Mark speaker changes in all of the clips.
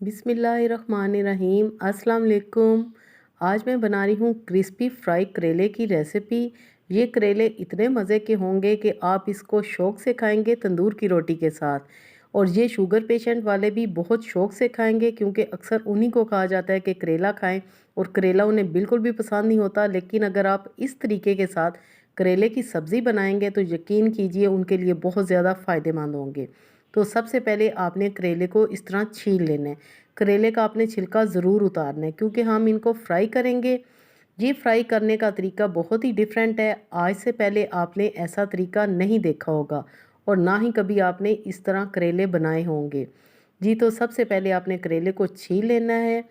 Speaker 1: बिस्मिल्लाहिर्रहमानिर्रहीम। अस्सलाम वालेकुम। आज मैं बना रही हूँ क्रिस्पी फ्राई करेले की रेसिपी। ये करेले इतने मज़े के होंगे कि आप इसको शौक़ से खाएंगे तंदूर की रोटी के साथ। और ये शुगर पेशेंट वाले भी बहुत शौक़ से खाएंगे, क्योंकि अक्सर उन्हीं को कहा जाता है कि करेला खाएं और करेला उन्हें बिल्कुल भी पसंद नहीं होता। लेकिन अगर आप इस तरीके के साथ करेले की सब्ज़ी बनाएंगे तो यकीन कीजिए उनके लिए बहुत ज़्यादा फ़ायदेमंद होंगे। तो सबसे पहले आपने करेले को इस तरह छील लेना है। करेले का आपने छिलका ज़रूर उतारना है, क्योंकि हम इनको फ्राई करेंगे। ये फ्राई करने का तरीका बहुत ही डिफरेंट है। आज से पहले आपने ऐसा तरीका नहीं देखा होगा और ना ही कभी आपने इस तरह करेले बनाए होंगे। जी, तो सबसे पहले आपने करेले को छील लेना है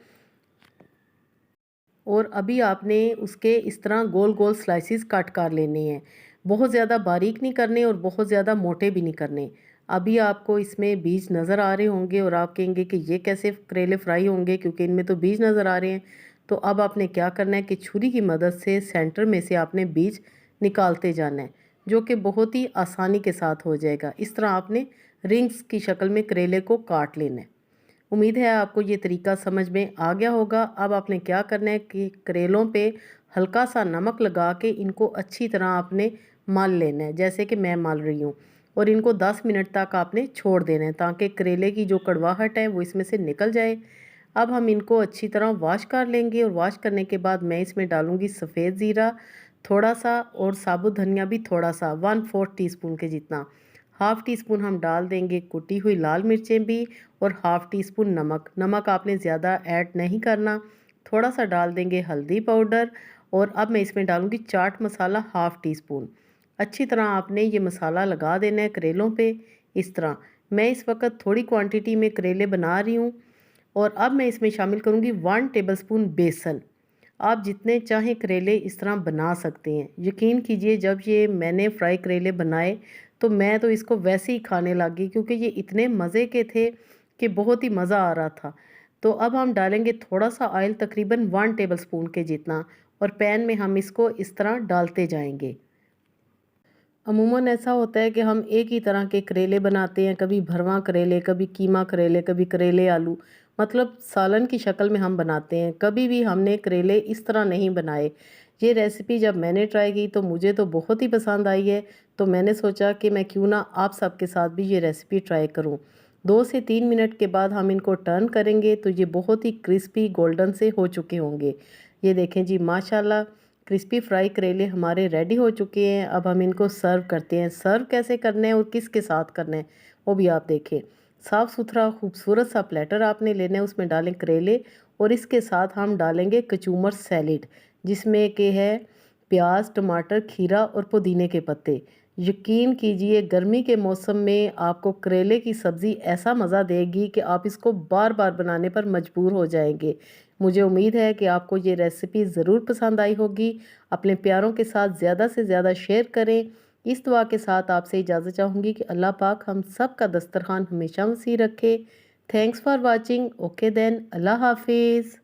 Speaker 1: और अभी आपने उसके इस तरह गोल गोल स्लाइसिस कट कर लेने हैं। बहुत ज़्यादा बारीक नहीं करने और बहुत ज़्यादा मोटे भी नहीं करने। अभी आपको इसमें बीज नज़र आ रहे होंगे और आप कहेंगे कि ये कैसे करेले फ्राई होंगे, क्योंकि इनमें तो बीज नज़र आ रहे हैं। तो अब आपने क्या करना है कि छुरी की मदद से सेंटर में से आपने बीज निकालते जाना है, जो कि बहुत ही आसानी के साथ हो जाएगा। इस तरह आपने रिंग्स की शक्ल में करेले को काट लेना है। उम्मीद है आपको ये तरीका समझ में आ गया होगा। अब आपने क्या करना है कि करेलों पे हल्का सा नमक लगा के इनको अच्छी तरह आपने मल लेना है, जैसे कि मैं मल रही हूँ। और इनको 10 मिनट तक आपने छोड़ देना है, ताकि करेले की जो कड़वाहट है वो इसमें से निकल जाए। अब हम इनको अच्छी तरह वॉश कर लेंगे और वॉश करने के बाद मैं इसमें डालूँगी सफ़ेद ज़ीरा थोड़ा सा और साबुत धनिया भी थोड़ा सा, 1/4 टीस्पून के जितना। हाफ़ टी स्पून हम डाल देंगे कुटी हुई लाल मिर्चें भी और हाफ़ टी स्पून नमक। नमक आपने ज़्यादा ऐड नहीं करना। थोड़ा सा डाल देंगे हल्दी पाउडर और अब मैं इसमें डालूँगी chaat masala half tea spoon. अच्छी तरह आपने ये मसाला लगा देना है करेलों पे इस तरह। मैं इस वक्त थोड़ी क्वांटिटी में करेले बना रही हूँ और अब मैं इसमें शामिल करूँगी 1 टेबलस्पून बेसन। आप जितने चाहें करेले इस तरह बना सकते हैं। यकीन कीजिए जब ये मैंने फ्राई करेले बनाए तो मैं तो इसको वैसे ही खाने लग गई, क्योंकि ये इतने मज़े के थे कि बहुत ही मज़ा आ रहा था। तो अब हम डालेंगे थोड़ा सा ऑयल, तकरीबन 1 टेबलस्पून के जितना, और पैन में हम इसको इस तरह डालते जाएंगे। अमूमन ऐसा होता है कि हम एक ही तरह के करेले बनाते हैं, कभी भरवा करेले, कभी कीमा करेले, कभी करेले आलू, मतलब सालन की शक्ल में हम बनाते हैं। कभी भी हमने करेले इस तरह नहीं बनाए। ये रेसिपी जब मैंने ट्राई की तो मुझे तो बहुत ही पसंद आई है। तो मैंने सोचा कि मैं क्यों ना आप सबके साथ भी ये रेसिपी ट्राई करूं। 2 से 3 मिनट के बाद हम इनको टर्न करेंगे तो ये बहुत ही क्रिस्पी गोल्डन से हो चुके होंगे। ये देखें जी, माशाल्लाह क्रिस्पी फ्राई करेले हमारे रेडी हो चुके हैं। अब हम इनको सर्व करते हैं। सर्व कैसे करना है और किसके साथ करना है वो भी आप देखें। साफ़ सुथरा खूबसूरत सा प्लेटर आपने लेना है, उसमें डालें करेले और इसके साथ हम डालेंगे कचूमर सैलेड, जिसमें के है प्याज, टमाटर, खीरा और पुदीने के पत्ते। यकीन कीजिए गर्मी के मौसम में आपको करेले की सब्ज़ी ऐसा मज़ा देगी कि आप इसको बार बार बनाने पर मजबूर हो जाएंगे। मुझे उम्मीद है कि आपको ये रेसिपी ज़रूर पसंद आई होगी। अपने प्यारों के साथ ज़्यादा से ज़्यादा शेयर करें। इस दुआ के साथ आपसे इजाज़त चाहूँगी कि अल्लाह पाक हम सब का दस्तरखान हमेशा वसी रखे। Thanks for watching. Okay then, अल्लाह हाफिज़।